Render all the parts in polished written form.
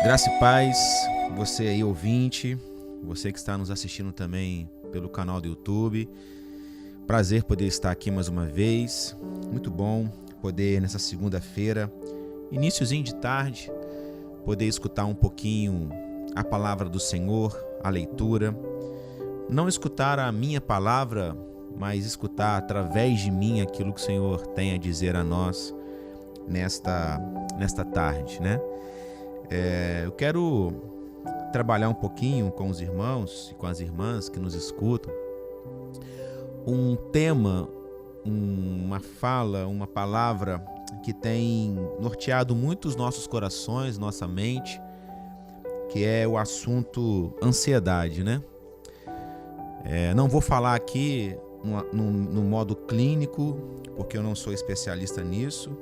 Graça e paz, você aí ouvinte, você que está nos assistindo também pelo canal do YouTube. Prazer poder estar aqui mais uma vez. Muito bom poder nessa segunda-feira, iniciozinho de tarde, poder escutar um pouquinho a palavra do Senhor, a leitura. Não escutar a minha palavra, mas escutar através de mim aquilo que o Senhor tem a dizer a nós nesta tarde, né? Eu quero trabalhar um pouquinho com os irmãos e com as irmãs que nos escutam um tema, uma fala, uma palavra que tem norteado muito os nossos corações, nossa mente, que é o assunto ansiedade, né? Não vou falar aqui no modo clínico, porque eu não sou especialista nisso.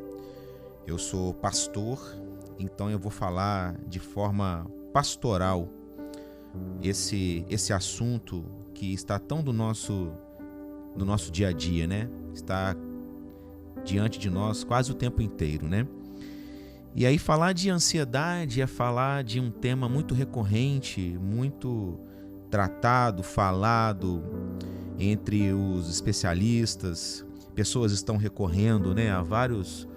Eu sou pastor, então eu vou falar de forma pastoral esse assunto que está tão no nosso dia a dia, né? Está diante de nós quase o tempo inteiro, né? E aí falar de ansiedade é falar de um tema muito recorrente, muito tratado, falado entre os especialistas. Pessoas estão recorrendo, né, a vários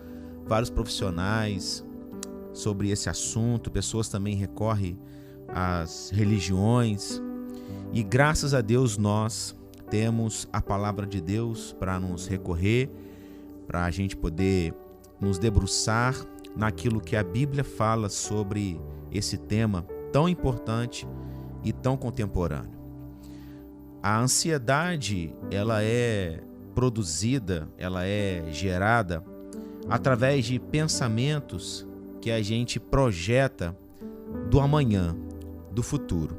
profissionais sobre esse assunto. Pessoas também recorrem às religiões. E graças a Deus nós temos a palavra de Deus para nos recorrer, para a gente poder nos debruçar naquilo que a Bíblia fala sobre esse tema tão importante e tão contemporâneo. A ansiedade, ela é produzida, ela é gerada através de pensamentos que a gente projeta do amanhã, do futuro.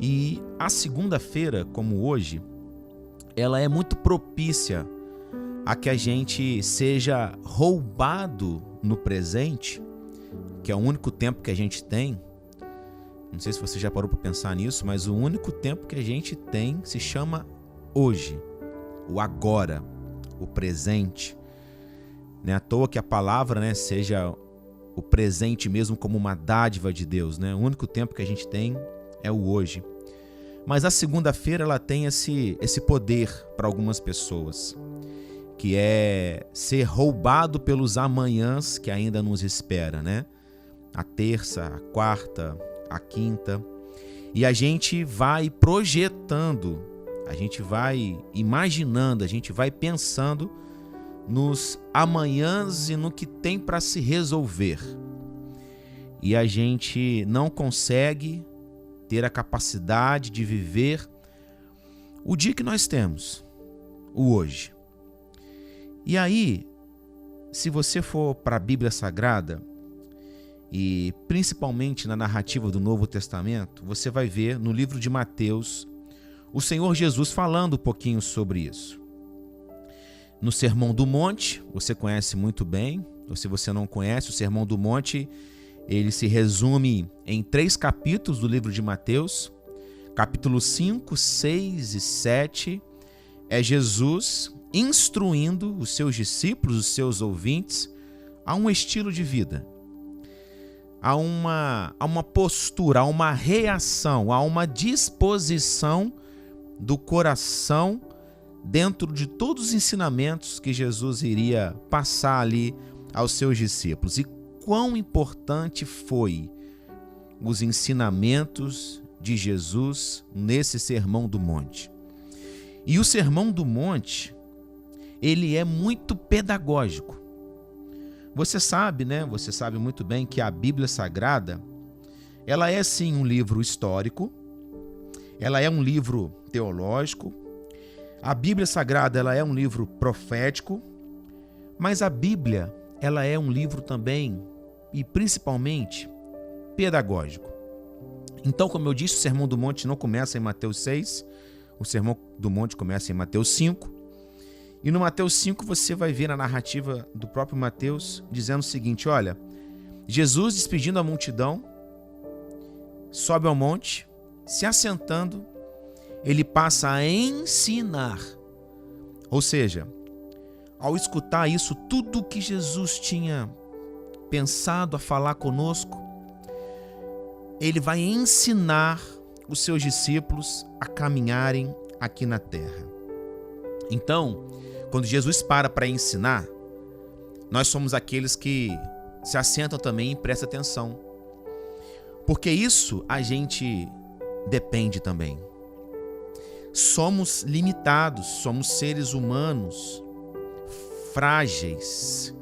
E a segunda-feira, como hoje, ela é muito propícia a que a gente seja roubado no presente, que é o único tempo que a gente tem. Não sei se você já parou para pensar nisso, mas o único tempo que a gente tem se chama hoje, o agora, o presente. Não é à toa que a palavra, né, seja o presente mesmo como uma dádiva de Deus, né? O único tempo que a gente tem é o hoje. Mas a segunda-feira ela tem esse poder para algumas pessoas, que é ser roubado pelos amanhãs que ainda nos espera, né? A terça, a quarta, a quinta. E a gente vai projetando, a gente vai imaginando, a gente vai pensando nos amanhãs e no que tem para se resolver. E a gente não consegue ter a capacidade de viver o dia que nós temos, o hoje. E aí, se você for para a Bíblia Sagrada, e principalmente na narrativa do Novo Testamento, você vai ver no livro de Mateus o Senhor Jesus falando um pouquinho sobre isso. No Sermão do Monte, você conhece muito bem, ou se você não conhece, o Sermão do Monte, ele se resume em 3 capítulos do livro de Mateus. Capítulos 5, 6 e 7 é Jesus instruindo os seus discípulos, os seus ouvintes, a um estilo de vida, a uma postura, a uma reação, a uma disposição do coração dentro de todos os ensinamentos que Jesus iria passar ali aos seus discípulos. E quão importante foi os ensinamentos de Jesus nesse Sermão do Monte. E o Sermão do Monte, ele é muito pedagógico. Você sabe, né? Você sabe muito bem que a Bíblia Sagrada, ela é sim um livro histórico, ela é um livro teológico. A Bíblia Sagrada, ela é um livro profético, mas a Bíblia, ela é um livro também, e principalmente, pedagógico. Então, como eu disse, o Sermão do Monte não começa em Mateus 6, o Sermão do Monte começa em Mateus 5, e no Mateus 5 você vai ver a narrativa do próprio Mateus dizendo o seguinte, olha, Jesus despedindo a multidão, sobe ao monte, se assentando, ele passa a ensinar. Ou seja, ao escutar isso, tudo que Jesus tinha pensado a falar conosco, ele vai ensinar os seus discípulos a caminharem aqui na terra. Então, quando Jesus para ensinar, nós somos aqueles que se assentam também e prestam atenção. Porque isso a gente depende também. Somos limitados, somos seres humanos frágeis.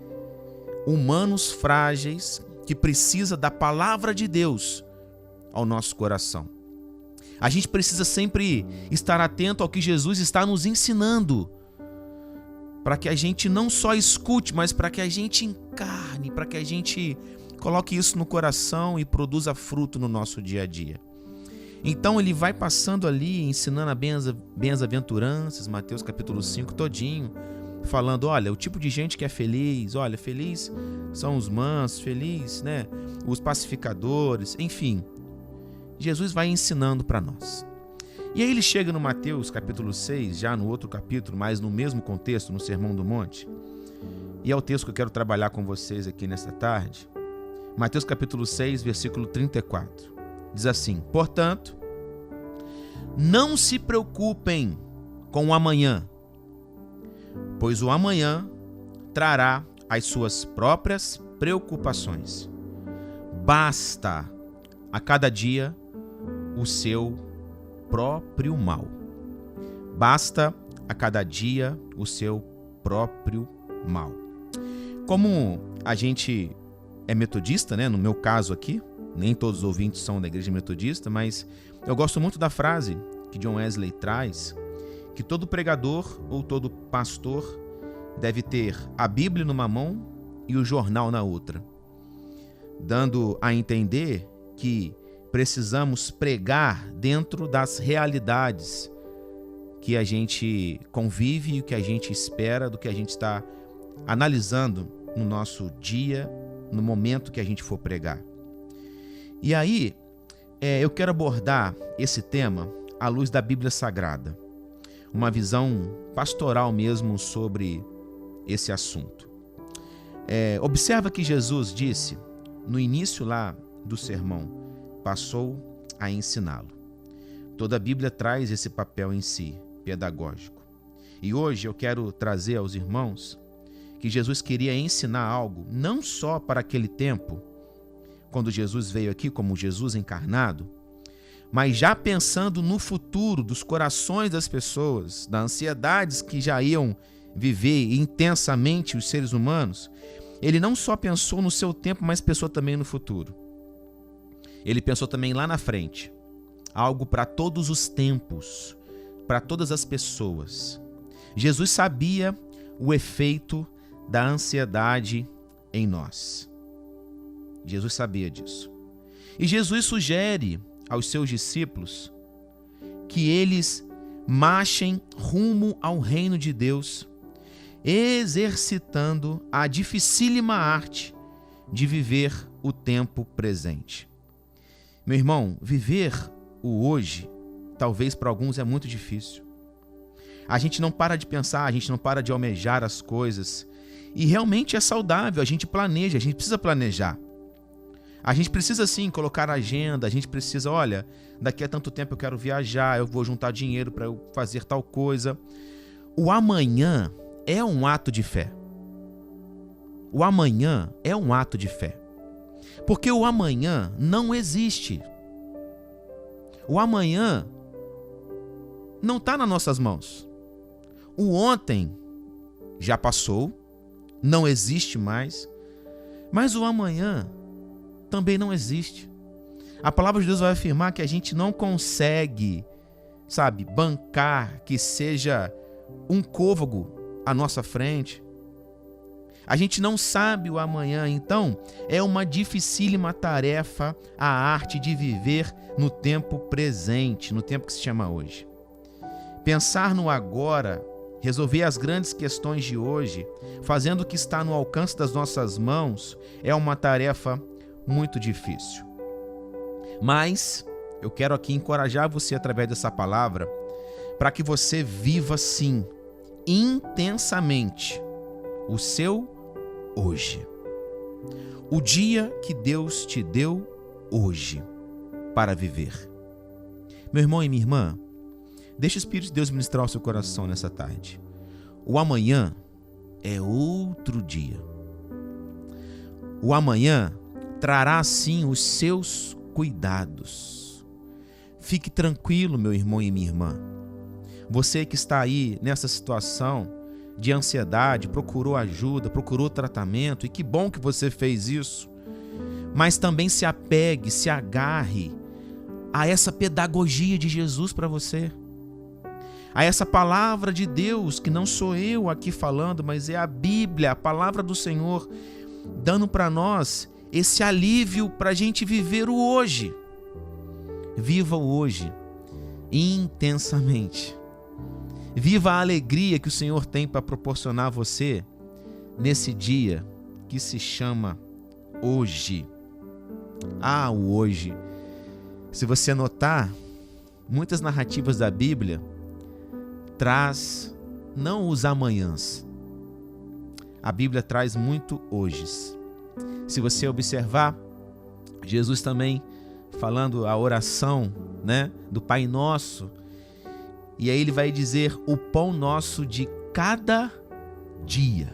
Humanos frágeis que precisa da palavra de Deus ao nosso coração. A gente precisa sempre estar atento ao que Jesus está nos ensinando, para que a gente não só escute, mas para que a gente encarne, para que a gente coloque isso no coração e produza fruto no nosso dia a dia. Então ele vai passando ali, ensinando a bem-aventuranças, Mateus capítulo 5 todinho, falando, olha, o tipo de gente que é feliz, olha, feliz são os mansos, feliz, né, os pacificadores, enfim. Jesus vai ensinando para nós. E aí ele chega no Mateus capítulo 6, já no outro capítulo, mas no mesmo contexto, no Sermão do Monte. E é o texto que eu quero trabalhar com vocês aqui nesta tarde. Mateus capítulo 6, versículo 34. Diz assim: portanto, não se preocupem com o amanhã, pois o amanhã trará as suas próprias preocupações. Basta a cada dia o seu próprio mal. Basta a cada dia o seu próprio mal. Como a gente é metodista, né? No meu caso aqui, nem todos os ouvintes são da igreja metodista, mas eu gosto muito da frase que John Wesley traz, que todo pregador ou todo pastor deve ter a Bíblia numa mão e o jornal na outra, dando a entender que precisamos pregar dentro das realidades que a gente convive e o que a gente espera do que a gente está analisando no nosso dia, no momento que a gente for pregar. E aí, eu quero abordar esse tema à luz da Bíblia Sagrada, uma visão pastoral mesmo sobre esse assunto. Observa que Jesus disse, no início lá do sermão, passou a ensiná-lo. Toda a Bíblia traz esse papel em si, pedagógico. E hoje eu quero trazer aos irmãos que Jesus queria ensinar algo, não só para aquele tempo, quando Jesus veio aqui como Jesus encarnado, mas já pensando no futuro dos corações das pessoas, das ansiedades que já iam viver intensamente os seres humanos. Ele não só pensou no seu tempo, mas pensou também no futuro. Ele pensou também lá na frente, algo para todos os tempos, para todas as pessoas. Jesus sabia o efeito da ansiedade em nós. Jesus sabia disso. E Jesus sugere aos seus discípulos que eles marchem rumo ao reino de Deus, exercitando a dificílima arte de viver o tempo presente. Meu irmão, viver o hoje, talvez para alguns é muito difícil. A gente não para de pensar, a gente não para de almejar as coisas. E realmente é saudável, a gente planeja, a gente precisa planejar. A gente precisa sim colocar a agenda, a gente precisa, olha, daqui a tanto tempo eu quero viajar, eu vou juntar dinheiro para eu fazer tal coisa. O amanhã é um ato de fé. O amanhã é um ato de fé. Porque o amanhã não existe. O amanhã não está nas nossas mãos. O ontem já passou, não existe mais, mas o amanhã também não existe. A palavra de Deus vai afirmar que a gente não consegue, bancar que seja um côvago à nossa frente. A gente não sabe o amanhã, então é uma dificílima tarefa a arte de viver no tempo presente, no tempo que se chama hoje. Pensar no agora, resolver as grandes questões de hoje, fazendo o que está no alcance das nossas mãos, é uma tarefa muito difícil. Mas eu quero aqui encorajar você através dessa palavra para que você viva sim, intensamente, o seu hoje. O dia que Deus te deu hoje. para viver. Meu irmão e minha irmã, deixe o Espírito de Deus ministrar o seu coração nessa tarde. O amanhã é outro dia. O amanhã trará sim os seus cuidados. Fique tranquilo, meu irmão e minha irmã. Você que está aí nessa situação de ansiedade, procurou ajuda, procurou tratamento, e que bom que você fez isso. Mas também se apegue, se agarre a essa pedagogia de Jesus para você. A essa palavra de Deus, que não sou eu aqui falando, mas é a Bíblia, a palavra do Senhor, dando para nós esse alívio para a gente viver o hoje. Viva o hoje intensamente. Viva a alegria que o Senhor tem para proporcionar a você nesse dia que se chama hoje. O hoje. Se você notar, muitas narrativas da Bíblia traz não os amanhãs. A Bíblia traz muito hojes. Se você observar, Jesus também falando a oração, do Pai Nosso, e aí ele vai dizer o pão nosso de cada dia.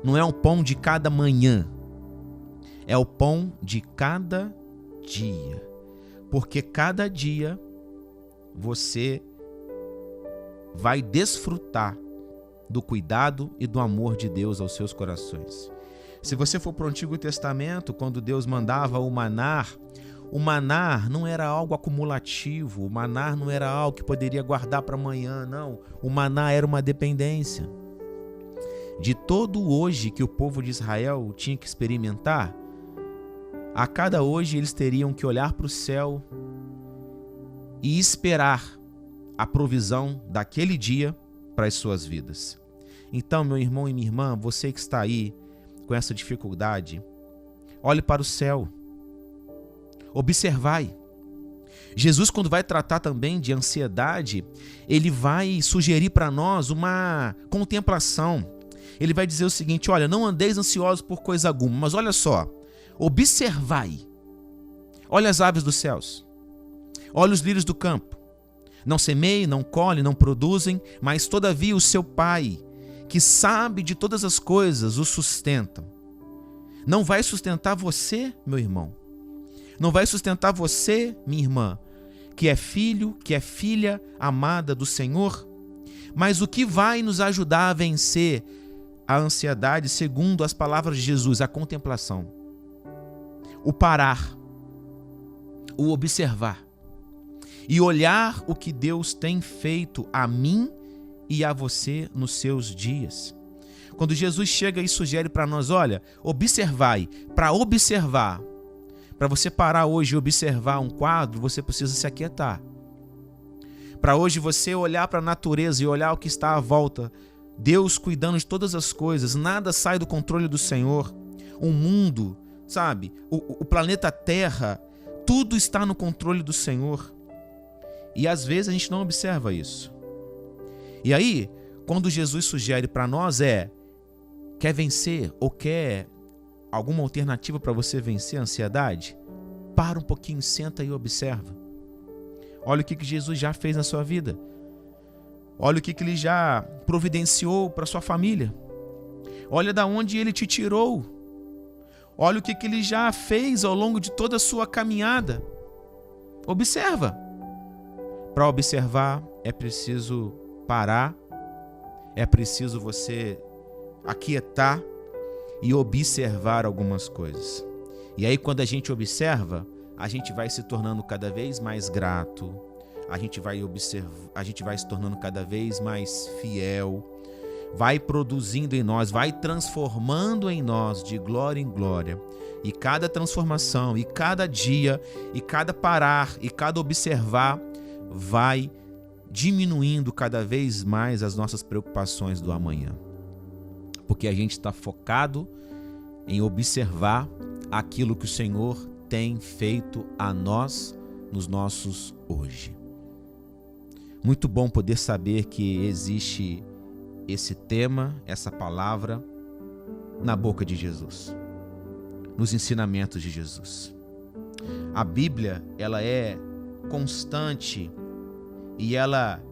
Não é o pão de cada manhã, é o pão de cada dia. Porque cada dia você vai desfrutar do cuidado e do amor de Deus aos seus corações. Se você for para o Antigo Testamento, quando Deus mandava o maná não era algo acumulativo, o maná não era algo que poderia guardar para amanhã, não. O maná era uma dependência. De todo hoje que o povo de Israel tinha que experimentar, a cada hoje eles teriam que olhar para o céu e esperar a provisão daquele dia para as suas vidas. Então, meu irmão e minha irmã, você que está aí com essa dificuldade, olhe para o céu. Observai. Jesus, quando vai tratar também de ansiedade, ele vai sugerir para nós uma contemplação. Ele vai dizer o seguinte: olha, não andeis ansiosos por coisa alguma, mas olha só, observai. Olha as aves dos céus, olha os lírios do campo. Não semeiam, não colhem, não produzem, mas todavia o seu Pai, que sabe de todas as coisas, os sustenta. Não vai sustentar você, meu irmão? Não vai sustentar você, minha irmã, que é filho, que é filha amada do Senhor? Mas o que vai nos ajudar a vencer a ansiedade, segundo as palavras de Jesus? A contemplação, o parar, o observar e olhar o que Deus tem feito a mim e a você nos seus dias. Quando Jesus chega e sugere para nós, olha, observai, para observar, para você parar hoje e observar um quadro, você precisa se aquietar. Para hoje você olhar para a natureza e olhar o que está à volta, Deus cuidando de todas as coisas, nada sai do controle do Senhor. O mundo, sabe, o planeta Terra, tudo está no controle do Senhor. E às vezes a gente não observa isso. E aí, quando Jesus sugere para nós quer vencer ou quer alguma alternativa para você vencer a ansiedade? Para um pouquinho, senta e observa. Olha o que Jesus já fez na sua vida. Olha o que Ele já providenciou para sua família. Olha da onde Ele te tirou. Olha o que Ele já fez ao longo de toda a sua caminhada. Observa. Para observar é preciso parar, é preciso você aquietar e observar algumas coisas. E aí, quando a gente observa, a gente vai se tornando cada vez mais grato, a gente vai se tornando cada vez mais fiel, vai produzindo em nós, vai transformando em nós de glória em glória. E cada transformação, e cada dia, e cada parar, e cada observar, vai diminuindo cada vez mais as nossas preocupações do amanhã. Porque a gente está focado em observar aquilo que o Senhor tem feito a nós nos nossos hoje. Muito bom poder saber que existe esse tema, essa palavra na boca de Jesus, nos ensinamentos de Jesus. A Bíblia, ela é constante e ela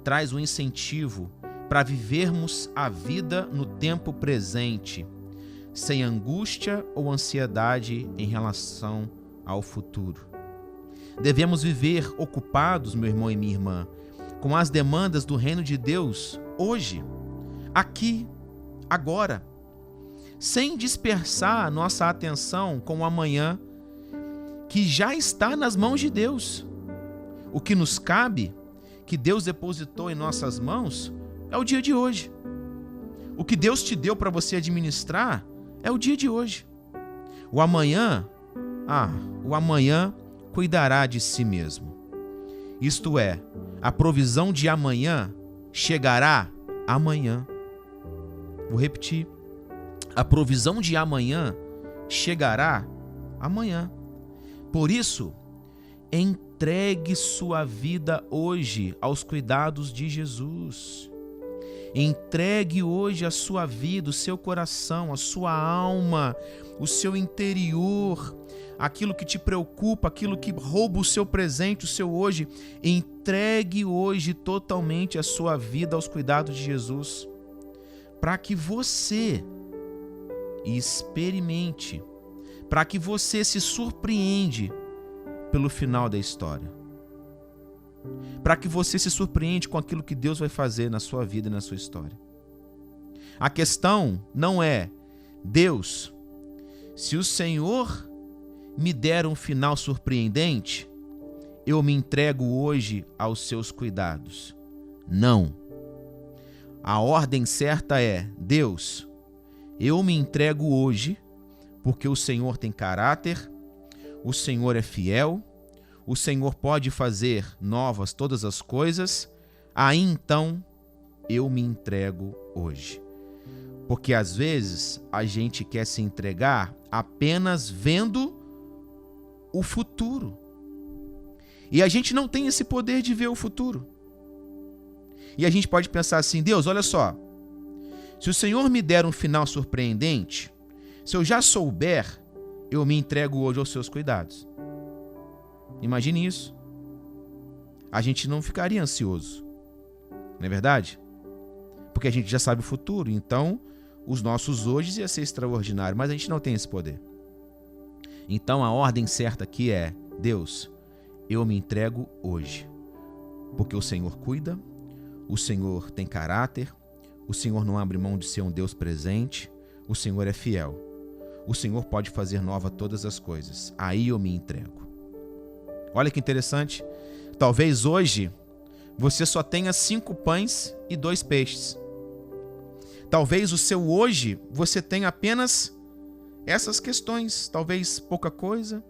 traz um incentivo para vivermos a vida no tempo presente, sem angústia ou ansiedade em relação ao futuro. Devemos viver ocupados, meu irmão e minha irmã, com as demandas do reino de Deus hoje, aqui, agora, sem dispersar a nossa atenção com o amanhã, que já está nas mãos de Deus. O que nos cabe, que Deus depositou em nossas mãos, é o dia de hoje. O que Deus te deu para você administrar é o dia de hoje. O amanhã cuidará de si mesmo. Isto é, a provisão de amanhã chegará amanhã. Vou repetir. A provisão de amanhã chegará amanhã. Por isso, entregue sua vida hoje aos cuidados de Jesus. Entregue hoje a sua vida, o seu coração, a sua alma, o seu interior, aquilo que te preocupa, aquilo que rouba o seu presente, o seu hoje. Entregue hoje totalmente a sua vida aos cuidados de Jesus, para que você experimente, para que você se surpreende pelo final da história. Para que você se surpreende com aquilo que Deus vai fazer na sua vida e na sua história. A questão não é, Deus, se o Senhor me der um final surpreendente, eu me entrego hoje aos seus cuidados. Não. A ordem certa é, Deus, eu me entrego hoje, porque o Senhor tem caráter, o Senhor é fiel, o Senhor pode fazer novas todas as coisas, aí então eu me entrego hoje. Porque às vezes a gente quer se entregar apenas vendo o futuro. E a gente não tem esse poder de ver o futuro. E a gente pode pensar assim, Deus, olha só, se o Senhor me der um final surpreendente, se eu já souber, eu me entrego hoje aos seus cuidados. Imagine isso. A gente não ficaria ansioso, não é verdade? Porque a gente já sabe o futuro, então os nossos hoje iam ser extraordinários, mas a gente não tem esse poder. Então a ordem certa aqui é, Deus, eu me entrego hoje, porque o Senhor cuida, o Senhor tem caráter, o Senhor não abre mão de ser um Deus presente, o Senhor é fiel, o Senhor pode fazer nova todas as coisas, aí eu me entrego. Olha que interessante, talvez hoje você só tenha 5 pães e 2 peixes. Talvez o seu hoje você tenha apenas essas questões, talvez pouca coisa,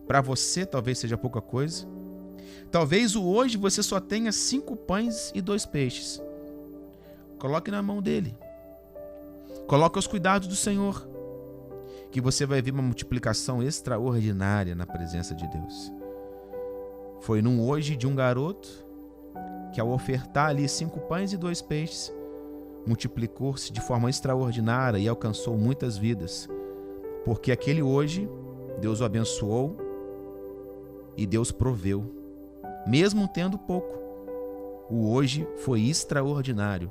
para você talvez seja pouca coisa. Talvez o hoje você só tenha 5 pães e 2 peixes. Coloque na mão dele. Coloque aos cuidados do Senhor, que você vai ver uma multiplicação extraordinária na presença de Deus. Foi num hoje de um garoto que, ao ofertar ali 5 pães e 2 peixes, multiplicou-se de forma extraordinária e alcançou muitas vidas. Porque aquele hoje, Deus o abençoou e Deus proveu. Mesmo tendo pouco, o hoje foi extraordinário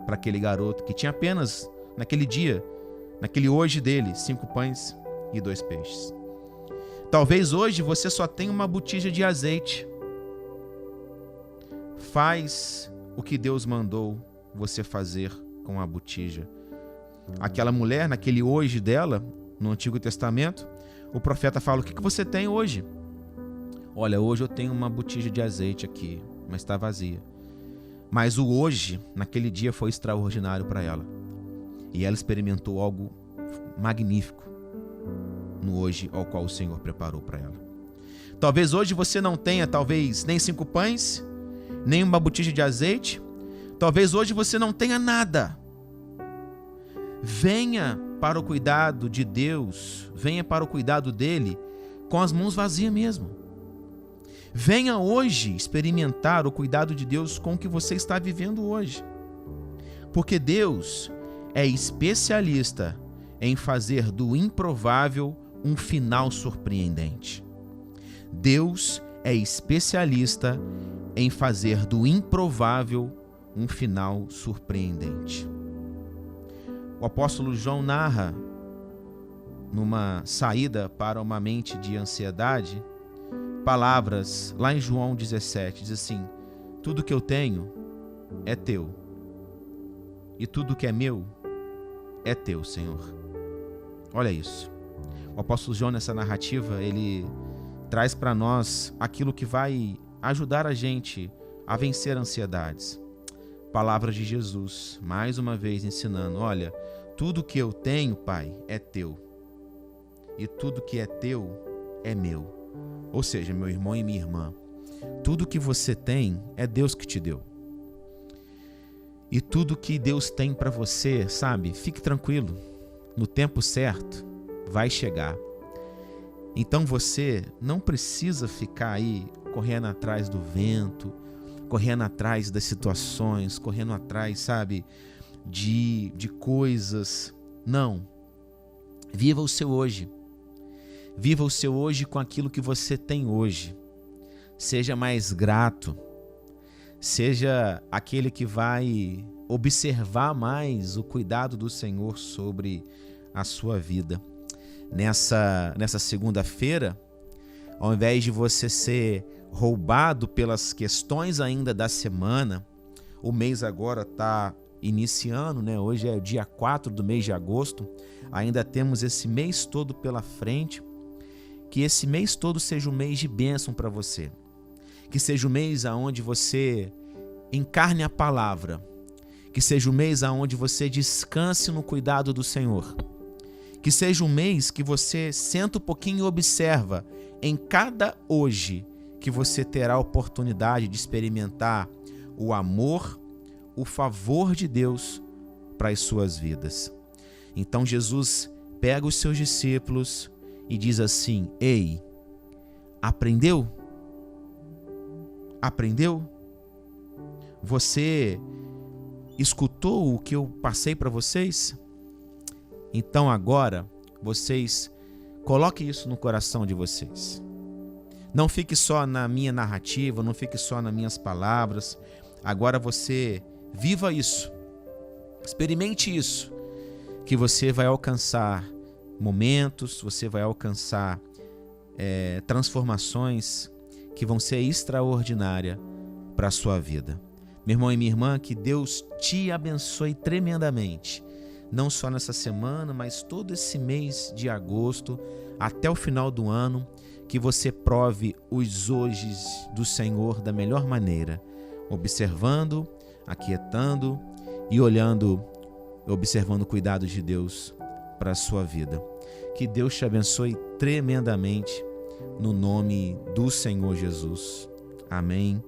para aquele garoto que tinha apenas, naquele dia, naquele hoje dele, 5 pães e 2 peixes. Talvez hoje você só tenha uma botija de azeite. Faz o que Deus mandou você fazer com a botija. Aquela mulher, naquele hoje dela, no Antigo Testamento, o profeta fala, o que você tem hoje? Olha, hoje eu tenho uma botija de azeite aqui, mas está vazia. Mas o hoje, naquele dia, foi extraordinário para ela. E ela experimentou algo magnífico no hoje ao qual o Senhor preparou para ela. Talvez hoje você não tenha, talvez, nem 5 pães, nem uma botija de azeite. Talvez hoje você não tenha nada. Venha para o cuidado de Deus, venha para o cuidado dele com as mãos vazias mesmo. Venha hoje experimentar o cuidado de Deus com o que você está vivendo hoje. Porque Deus é especialista em fazer do improvável um final surpreendente. Deus é especialista em fazer do improvável um final surpreendente. O apóstolo João narra, numa saída para uma mente de ansiedade, palavras lá em João 17, diz assim: tudo que eu tenho é teu, e tudo que é meu é teu, Senhor. Olha isso. O apóstolo João, nessa narrativa, ele traz para nós aquilo que vai ajudar a gente a vencer ansiedades. Palavras de Jesus, mais uma vez ensinando: olha, tudo que eu tenho, Pai, é teu, e tudo que é teu é meu. Ou seja, meu irmão e minha irmã, tudo que você tem é Deus que te deu. E tudo que Deus tem para você, sabe, fique tranquilo, no tempo certo vai chegar. Então você não precisa ficar aí correndo atrás do vento, correndo atrás das situações, correndo atrás, sabe, de coisas. Não. Viva o seu hoje. Viva o seu hoje com aquilo que você tem hoje. Seja mais grato. Seja aquele que vai observar mais o cuidado do Senhor sobre a sua vida. Nessa segunda-feira, ao invés de você ser roubado pelas questões ainda da semana, o mês agora está iniciando, né? Hoje é o dia 4 do mês de agosto, ainda temos esse mês todo pela frente. Que esse mês todo seja um mês de bênção para você. Que seja o mês onde você encarne a palavra. Que seja o mês onde você descanse no cuidado do Senhor. Que seja um mês que você senta um pouquinho e observa em cada hoje que você terá a oportunidade de experimentar o amor, o favor de Deus para as suas vidas. Então Jesus pega os seus discípulos e diz assim: ei, aprendeu? Aprendeu? Você escutou o que eu passei para vocês? Então agora vocês coloquem isso no coração de vocês. Não fique só na minha narrativa, não fique só nas minhas palavras. Agora você viva isso. Experimente isso, que você vai alcançar momentos, você vai alcançar transformações que vão ser extraordinárias para a sua vida. Meu irmão e minha irmã, que Deus te abençoe tremendamente. Não só nessa semana, mas todo esse mês de agosto, até o final do ano, que você prove os hojes do Senhor da melhor maneira, observando, aquietando e olhando, observando o cuidado de Deus para a sua vida. Que Deus te abençoe tremendamente, no nome do Senhor Jesus. Amém